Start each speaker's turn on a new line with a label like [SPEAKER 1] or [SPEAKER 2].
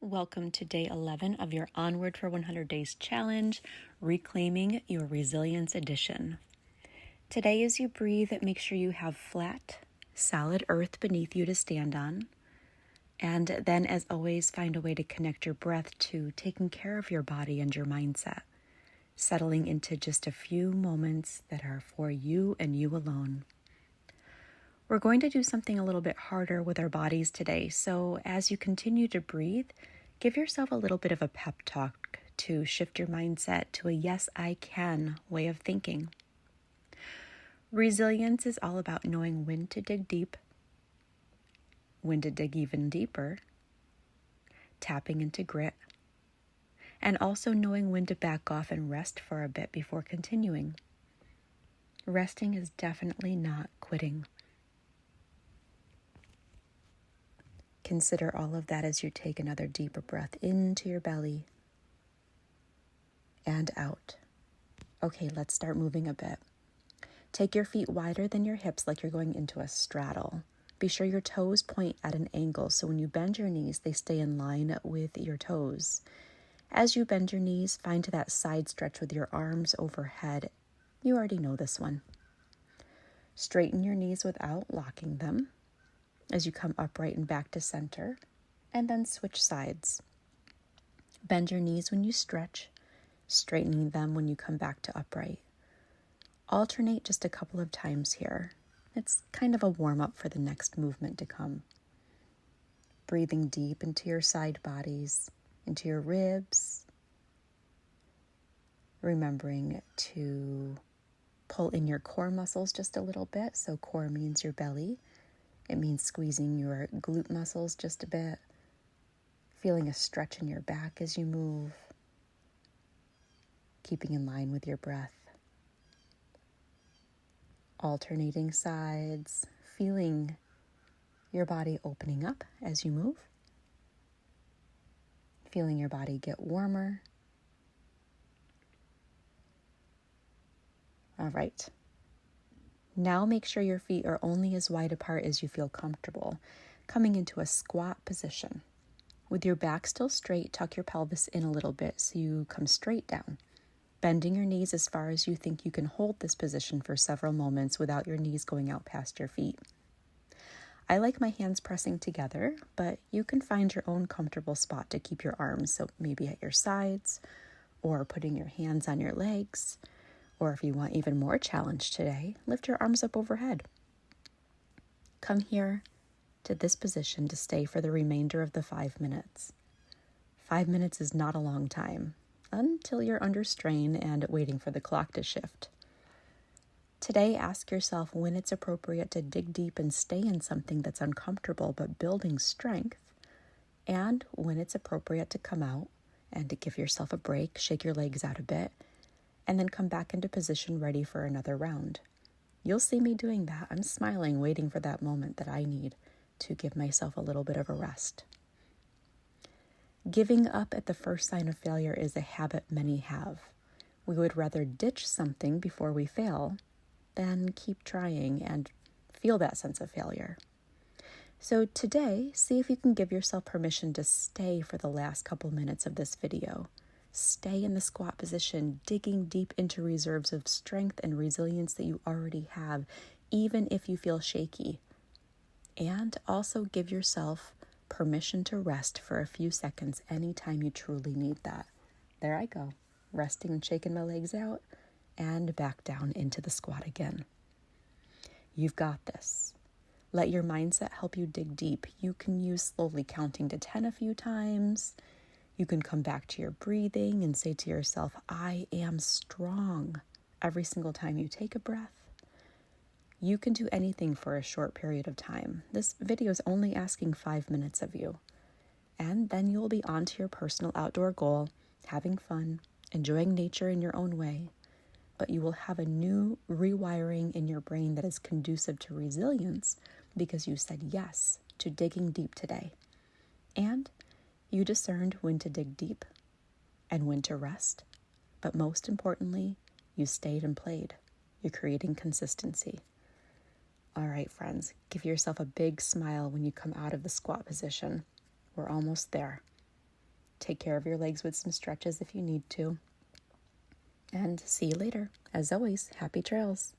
[SPEAKER 1] Welcome to day 11 of your Onward for 100 Days challenge, Reclaiming Your Resilience Edition. Today, as you breathe, make sure you have flat, solid earth beneath you to stand on. And then, as always, find a way to connect your breath to taking care of your body and your mindset, settling into just a few moments that are for you and you alone. We're going to do something a little bit harder with our bodies today, so as you continue to breathe, give yourself a little bit of a pep talk to shift your mindset to a yes, I can way of thinking. Resilience is all about knowing when to dig deep, when to dig even deeper, tapping into grit, and also knowing when to back off and rest for a bit before continuing. Resting is definitely not quitting. Consider all of that as you take another deeper breath into your belly and out. Okay, let's start moving a bit. Take your feet wider than your hips like you're going into a straddle. Be sure your toes point at an angle so when you bend your knees, they stay in line with your toes. As you bend your knees, find that side stretch with your arms overhead. You already know this one. Straighten your knees without locking them as you come upright and back to center, and then switch sides. Bend your knees when you stretch, straightening them when you come back to upright. Alternate just a couple of times here. It's kind of a warm-up for the next movement to come. Breathing deep into your side bodies, into your ribs. Remembering to pull in your core muscles just a little bit. So core means your belly. It means squeezing your glute muscles just a bit, feeling a stretch in your back as you move, keeping in line with your breath. Alternating sides, feeling your body opening up as you move, feeling your body get warmer. All right. Now make sure your feet are only as wide apart as you feel comfortable, coming into a squat position. With your back still straight, tuck your pelvis in a little bit so you come straight down, bending your knees as far as you think you can hold this position for several moments without your knees going out past your feet. I like my hands pressing together, but you can find your own comfortable spot to keep your arms, so maybe at your sides, or putting your hands on your legs. Or if you want even more challenge today, lift your arms up overhead. Come here to this position to stay for the remainder of the 5 minutes. 5 minutes is not a long time until you're under strain and waiting for the clock to shift. Today, ask yourself when it's appropriate to dig deep and stay in something that's uncomfortable but building strength, and when it's appropriate to come out and to give yourself a break, shake your legs out a bit, and then come back into position ready for another round. You'll see me doing that. I'm smiling, waiting for that moment that I need to give myself a little bit of a rest. Giving up at the first sign of failure is a habit many have. We would rather ditch something before we fail than keep trying and feel that sense of failure. So today, see if you can give yourself permission to stay for the last couple minutes of this video. Stay in the squat position, digging deep into reserves of strength and resilience that you already have, even if you feel shaky. And also give yourself permission to rest for a few seconds anytime you truly need that. There I go, resting and shaking my legs out, and back down into the squat again. You've got this. Let your mindset help you dig deep. You can use slowly counting to 10 a few times. You can come back to your breathing and say to yourself, I am strong, every single time you take a breath. You can do anything for a short period of time. This video is only asking 5 minutes of you. And then you'll be on to your personal outdoor goal, having fun, enjoying nature in your own way. But you will have a new rewiring in your brain that is conducive to resilience because you said yes to digging deep today. And you discerned when to dig deep and when to rest. But most importantly, you stayed and played. You're creating consistency. All right, friends, give yourself a big smile when you come out of the squat position. We're almost there. Take care of your legs with some stretches if you need to. And see you later. As always, happy trails.